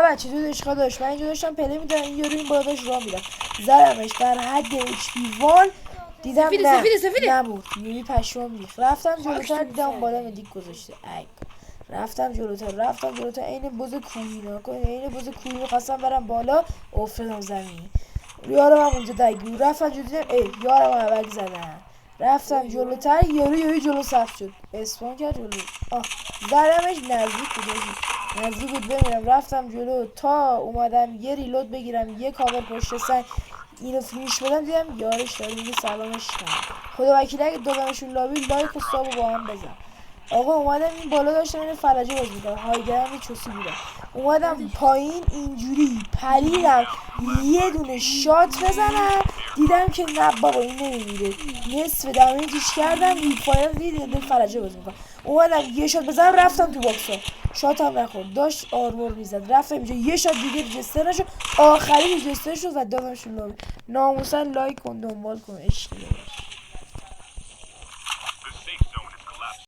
بچه تو داشت داشت من اینجا داشتم پلی میدم این یارو این بالا داشت راه میرم زدمش در حد HP 1 دیدم سفیده نمورد یوی پشمام ریخت رفتم جلوتر دیدم بالا مدیک گذاشته ای رفتم جلوتر عین بز کوهی نکن عین بز کوهی میخواستم برم بالا افتادم زمین یارم هم اونجا درگیر رفتم جلو دیدم ای یارم هم اول زدن رفتم جلوتر یارو جلو صف شد اسپان کرد جلو زدمش نزدیک بود بمیرم رفتم جلو تا اومدم یه ریلود بگیرم یه کاور پشت سر اینو فینیش بدم دیدم یارش داره میگه سلامش کنم خدا وکیلی اگه دادمشون لابی لایک و سابو با هم بزن آقا اومدم این بالا داشتم این فلجه باز میکنم هایدرم یه چوسی بودم اومدم پایین اینجوری پلیدم یه دونه شات بزنم دیدم که نه بابا این نمیمیره نصف دمیجش کردم ریپایر دید فلجه باز میکنم اومدم یه شات بزنم رفتم تو باکسا شاتم نخورد داشت آرمور میزد رفتم اینجا یه شات دیگه ریجستر نشد آخری ریجستر شد و دادمشون لابی ناموسن لایک کن دنبال کن عشق